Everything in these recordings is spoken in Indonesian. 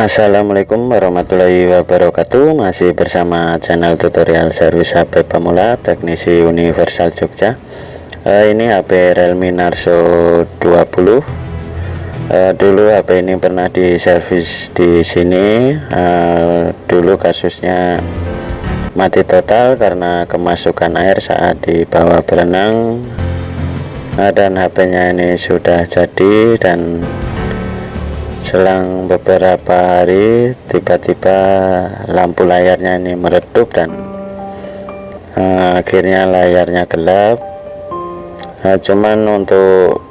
Assalamualaikum warahmatullahi wabarakatuh. Masih bersama channel tutorial servis HP pemula Teknisi Universal Jogja. Ini HP Realme Narzo 20. Dulu HP ini pernah diservis di sini. Dulu kasusnya mati total karena kemasukan air saat dibawa berenang. Dan HP-nya ini sudah jadi, dan selang beberapa hari tiba-tiba lampu layarnya ini meredup dan akhirnya layarnya gelap. Cuman untuk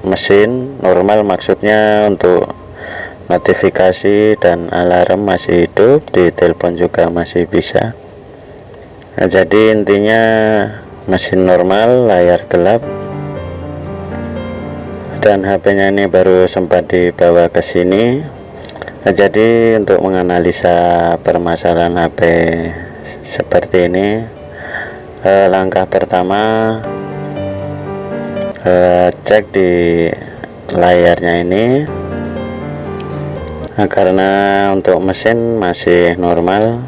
mesin normal, maksudnya untuk notifikasi dan alarm masih hidup, di telepon juga masih bisa. Jadi intinya mesin normal, layar gelap, dan HP-nya ini baru sempat dibawa ke sini. Jadi untuk menganalisa permasalahan HP seperti ini, langkah pertama cek di layarnya ini. Karena untuk mesin masih normal,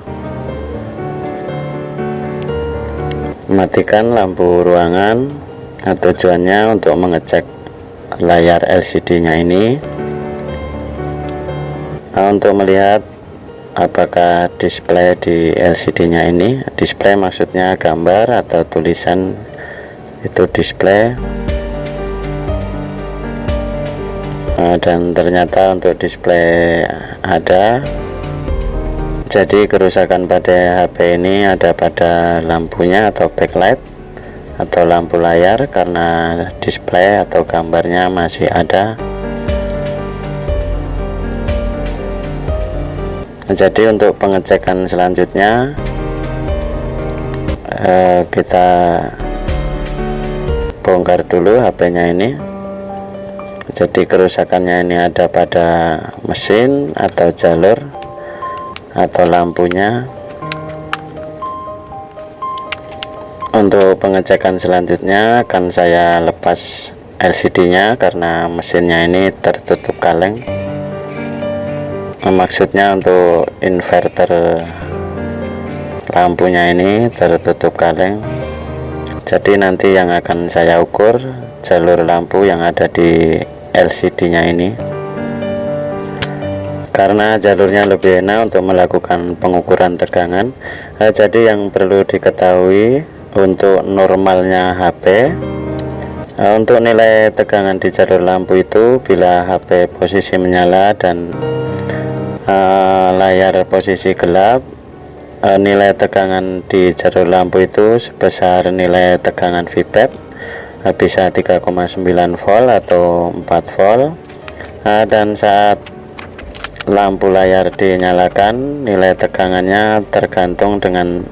matikan lampu ruangan. Tujuannya untuk mengecek layar LCD-nya ini, untuk melihat apakah display di LCD-nya ini, display maksudnya gambar atau tulisan itu display. Dan ternyata untuk display ada. Jadi kerusakan pada HP ini ada pada lampunya atau backlight atau lampu layar, karena display atau gambarnya masih ada. Jadi untuk pengecekan selanjutnya, kita bongkar dulu HP-nya ini. Jadi kerusakannya ini ada pada mesin atau jalur atau lampunya. Untuk pengecekan selanjutnya akan saya lepas LCD-nya karena mesinnya ini tertutup kaleng. Maksudnya untuk inverter lampunya ini tertutup kaleng. Jadi nanti yang akan saya ukur jalur lampu yang ada di LCD-nya ini, karena jalurnya lebih enak untuk melakukan pengukuran tegangan. Jadi yang perlu diketahui, untuk normalnya HP, untuk nilai tegangan di jalur lampu itu bila HP posisi menyala dan layar posisi gelap, nilai tegangan di jalur lampu itu sebesar nilai tegangan VPET, bisa 3,9 volt atau 4 volt. Dan saat lampu layar dinyalakan, nilai tegangannya tergantung dengan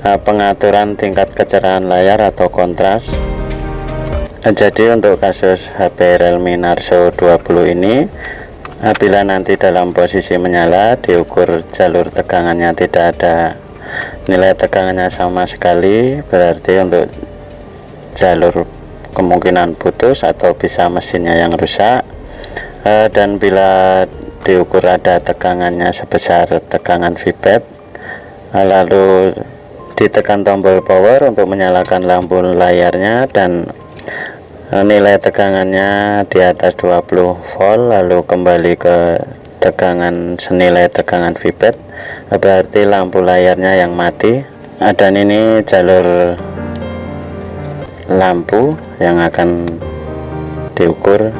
pengaturan tingkat kecerahan layar atau kontras. Jadi untuk kasus HP Realme Narzo 20 ini, bila nanti dalam posisi menyala diukur jalur tegangannya tidak ada nilai tegangannya sama sekali, berarti untuk jalur kemungkinan putus atau bisa mesinnya yang rusak. Dan bila diukur ada tegangannya sebesar tegangan VPET, lalu ditekan tombol power untuk menyalakan lampu layarnya dan nilai tegangannya di atas 20 volt, lalu kembali ke tegangan senilai tegangan VPET, berarti lampu layarnya yang mati. Dan ini jalur lampu yang akan diukur.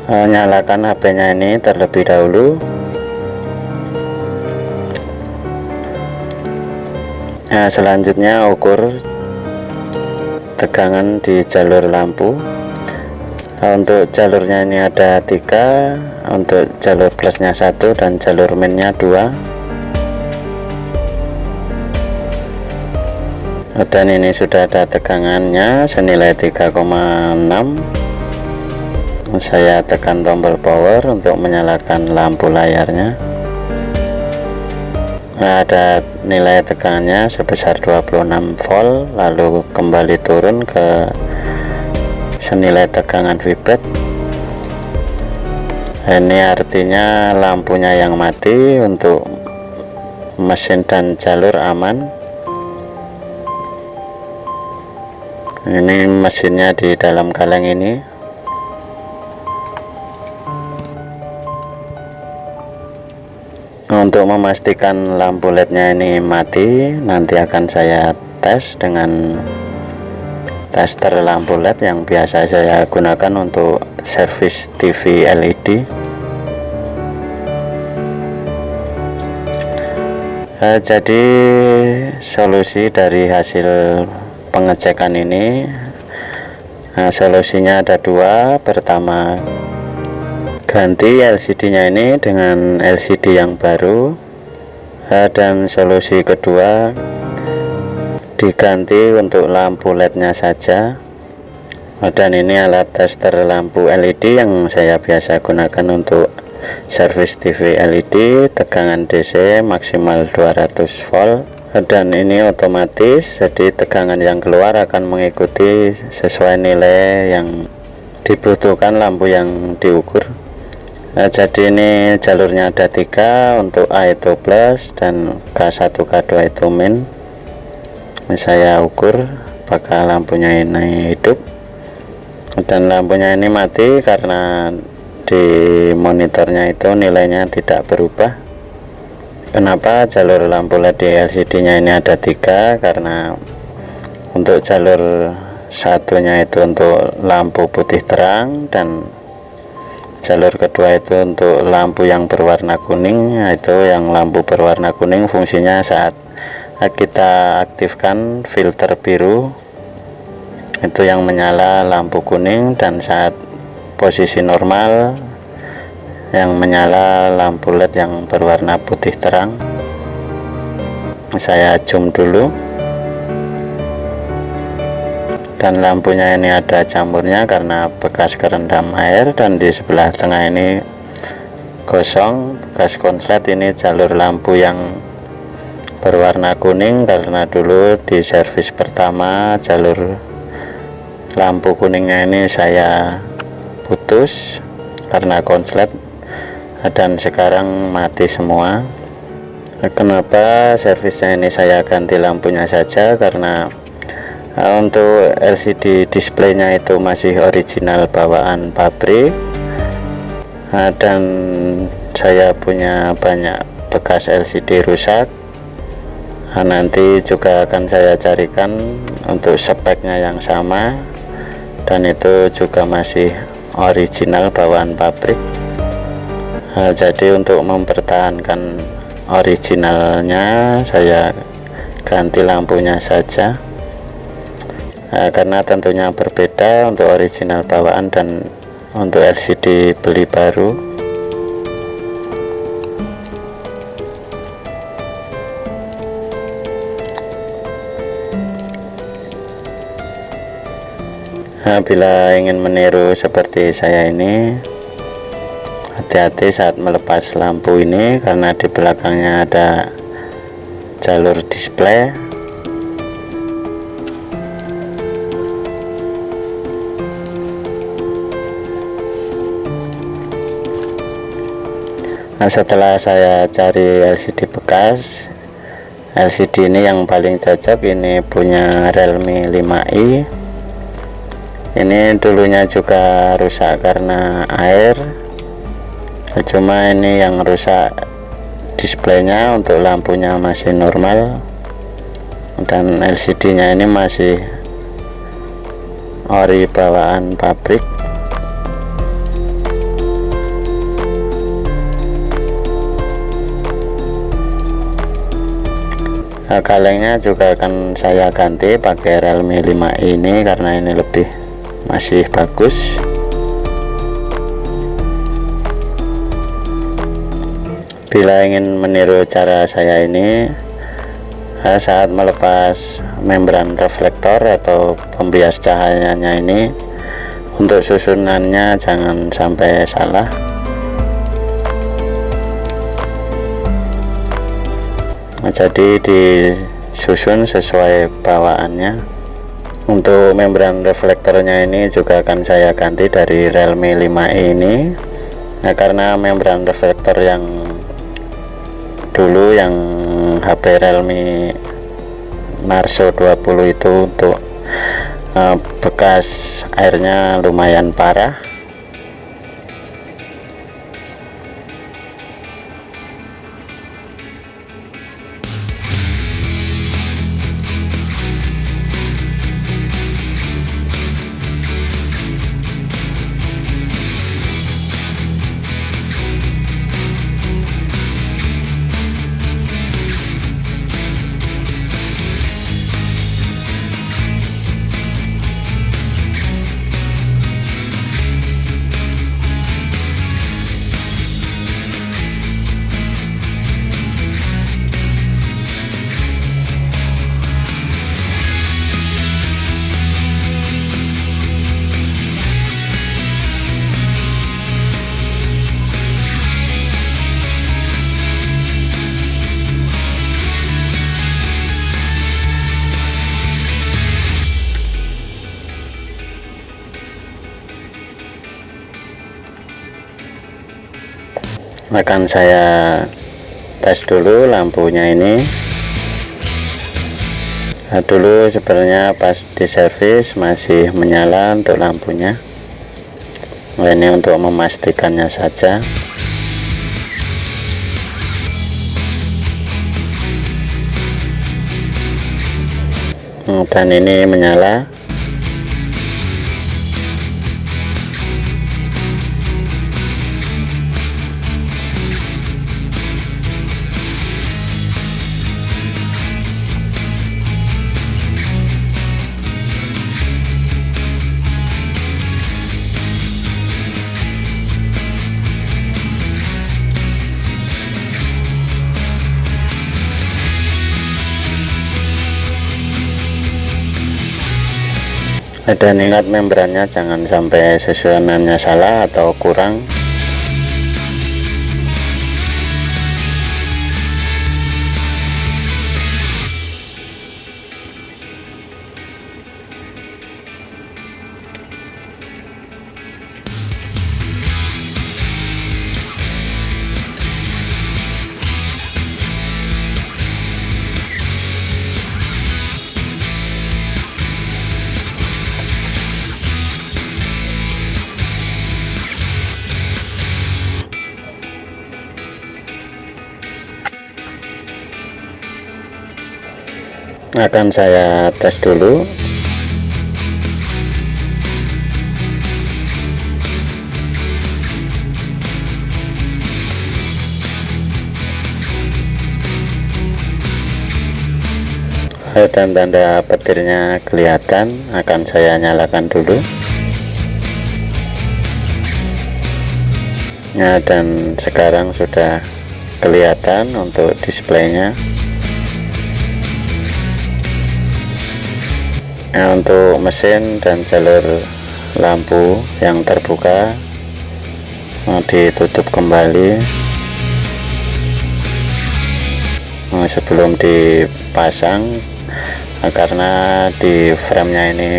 Nyalakan HP-nya ini terlebih dahulu. Selanjutnya ukur tegangan di jalur lampu. Untuk jalurnya ini ada 3, untuk jalur plusnya 1 dan jalur minusnya 2. dan ini sudah ada tegangannya senilai 3,6. Saya tekan tombol power untuk menyalakan lampu layarnya. Ada nilai tegangannya sebesar 26 volt, lalu kembali turun ke senilai tegangan vibrat. Ini artinya lampunya yang mati untuk mesin dan jalur aman. Ini mesinnya di dalam kaleng ini. Untuk memastikan lampu LED-nya ini mati, nanti akan saya tes dengan tester lampu LED yang biasa saya gunakan untuk servis TV LED. Jadi solusi dari hasil pengecekan ini, solusinya ada dua. Pertama, ganti LCD-nya ini dengan LCD yang baru, dan solusi kedua diganti untuk lampu LED-nya saja. Dan ini alat tester lampu LED yang saya biasa gunakan untuk servis TV LED, tegangan DC maksimal 200 volt, dan ini otomatis, jadi tegangan yang keluar akan mengikuti sesuai nilai yang dibutuhkan lampu yang diukur. Jadi ini jalurnya ada 3, untuk A itu plus dan K1 K2 itu min. Ini saya ukur apakah lampunya ini hidup, dan lampunya ini mati karena di monitornya itu nilainya tidak berubah. Kenapa jalur lampu LED di LCD nya ini ada 3? Karena untuk jalur satunya itu untuk lampu putih terang, dan jalur kedua itu untuk lampu yang berwarna kuning. Itu yang lampu berwarna kuning fungsinya saat kita aktifkan filter biru, itu yang menyala lampu kuning, dan saat posisi normal yang menyala lampu LED yang berwarna putih terang. Saya zoom dulu, dan lampunya ini ada jamurnya karena bekas kerendam air, dan di sebelah tengah ini kosong bekas konslet. Ini jalur lampu yang berwarna kuning karena dulu di servis pertama jalur lampu kuningnya ini saya putus karena konslet, dan sekarang mati semua. Kenapa servisnya ini saya ganti lampunya saja? Karena untuk LCD displaynya itu masih original bawaan pabrik, dan saya punya banyak bekas LCD rusak. Nanti juga akan saya carikan untuk speknya yang sama, dan itu juga masih original bawaan pabrik. Jadi untuk mempertahankan originalnya saya ganti lampunya saja. Karena tentunya berbeda untuk original bawaan dan untuk LCD beli baru. Bila ingin meniru seperti saya ini, hati-hati saat melepas lampu ini karena di belakangnya ada jalur display. Setelah saya cari LCD bekas, LCD ini yang paling cocok ini punya Realme 5i. Ini dulunya juga rusak karena air, cuma ini yang rusak displaynya, untuk lampunya masih normal, dan LCD nya ini masih ori bawaan pabrik. Kalengnya juga akan saya ganti pakai Realme 5i ini karena ini masih bagus. Bila ingin meniru cara saya ini, saat melepas membran reflektor atau pembias cahayanya ini. Untuk susunannya jangan sampai salah. Jadi disusun sesuai bawaannya. Untuk membran reflektornya ini juga akan saya ganti dari Realme 5e ini. Nah, karena membran reflektor yang dulu yang HP Realme Narzo 20 itu untuk bekas airnya lumayan parah. Akan saya tes dulu lampunya ini. Nah, dulu sebenarnya pas di servis masih menyala untuk lampunya. Nah, ini untuk memastikannya saja. Dan ini menyala. Dan ingat membrannya jangan sampai susunannya salah atau kurang. Akan saya tes dulu. Dan tanda petirnya kelihatan, akan saya nyalakan dulu. Nah, dan sekarang sudah kelihatan untuk displaynya. Nah, untuk mesin dan jalur lampu yang terbuka ditutup kembali sebelum dipasang, karena di framenya ini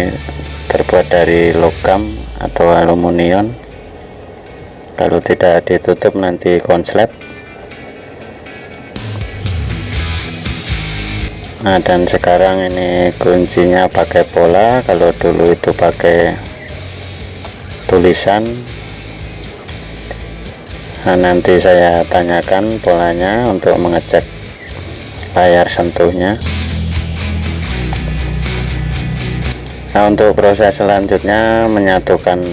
terbuat dari logam atau aluminium. Kalau tidak ditutup nanti konslet. Nah, dan sekarang ini kuncinya pakai pola, kalau dulu itu pakai tulisan. Nah, nanti saya tanyakan polanya untuk mengecek layar sentuhnya. Nah, untuk proses selanjutnya menyatukan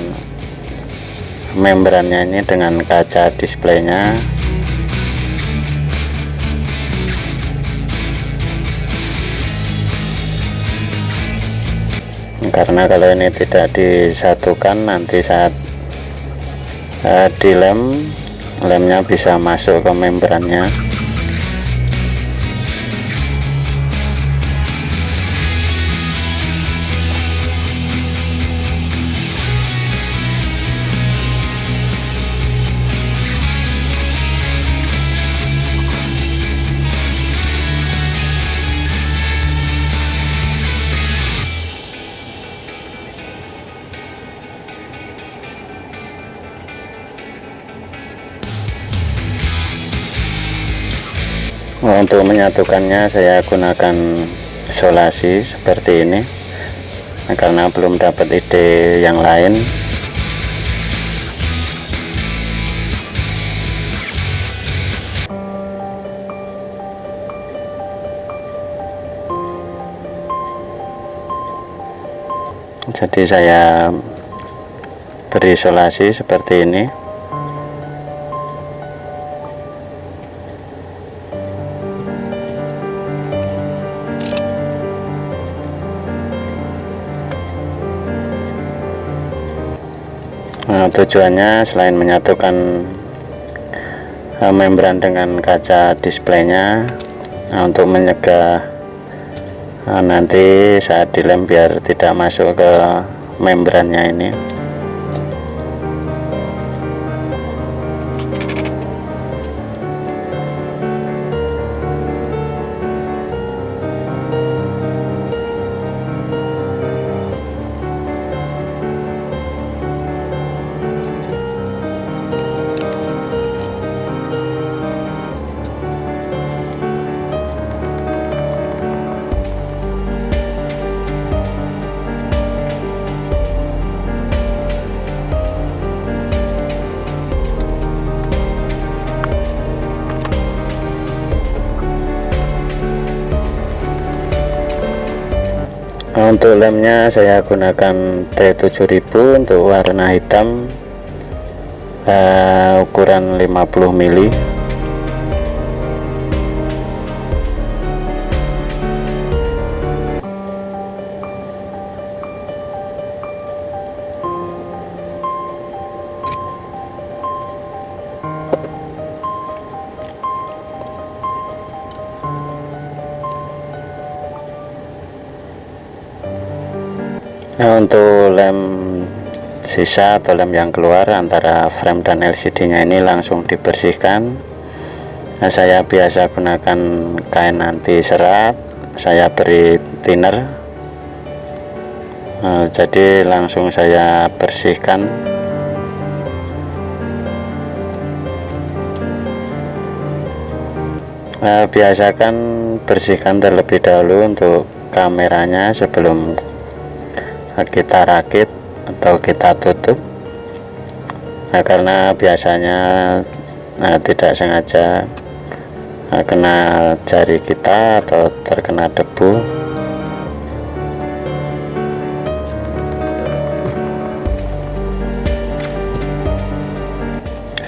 membrannya ini dengan kaca displaynya. Karena kalau ini tidak disatukan, nanti saat dilem, lemnya bisa masuk ke membrannya. Untuk menyatukannya saya gunakan isolasi seperti ini, karena belum dapat ide yang lain. Jadi saya berisolasi seperti ini. Nah, tujuannya selain menyatukan membran dengan kaca displaynya, untuk mencegah nanti saat dilem biar tidak masuk ke membrannya ini. Untuk lemnya saya gunakan T7000 untuk warna hitam, ukuran 50 mili. Untuk lem sisa atau lem yang keluar antara frame dan LCD nya ini langsung dibersihkan. Saya biasa gunakan kain anti serat, saya beri thinner, jadi langsung saya bersihkan. Biasakan bersihkan terlebih dahulu untuk kameranya sebelum kita rakit atau kita tutup, karena biasanya tidak sengaja kena jari kita atau terkena debu.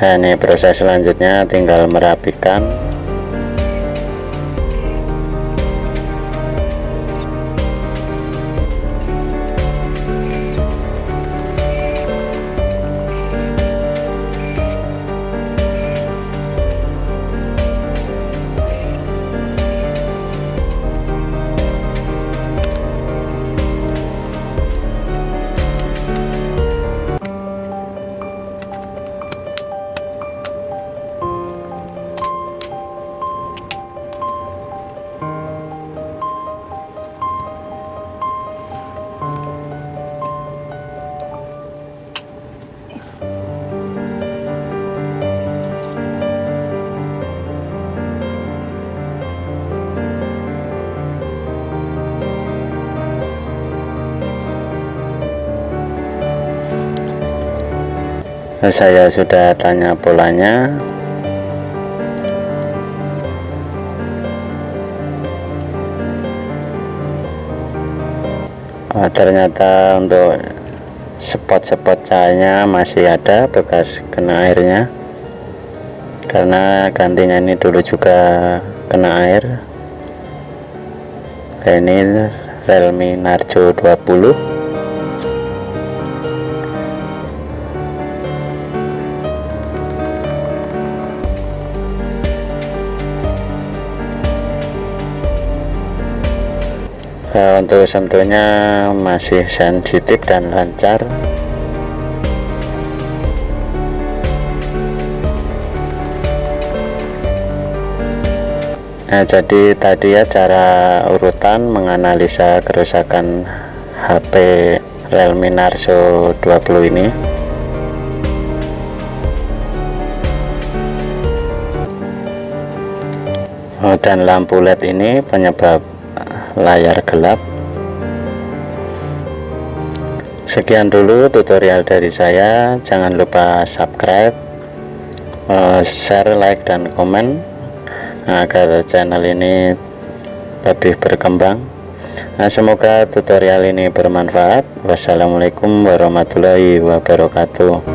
Ini proses selanjutnya tinggal merapikan. Saya sudah tanya polanya. Ternyata untuk spot-spot cahayanya masih ada bekas kena airnya, karena gantinya ini dulu juga kena air. Ini Realme Narzo 20. Untuk sentuhnya masih sensitif dan lancar. Jadi tadi ya cara urutan menganalisa kerusakan HP Realme Narzo 20 ini. dan lampu LED ini penyebab layar gelap. Sekian dulu tutorial dari saya. Jangan lupa subscribe, share, like, dan komen agar channel ini lebih berkembang. Semoga tutorial ini bermanfaat. Wassalamualaikum warahmatullahi wabarakatuh.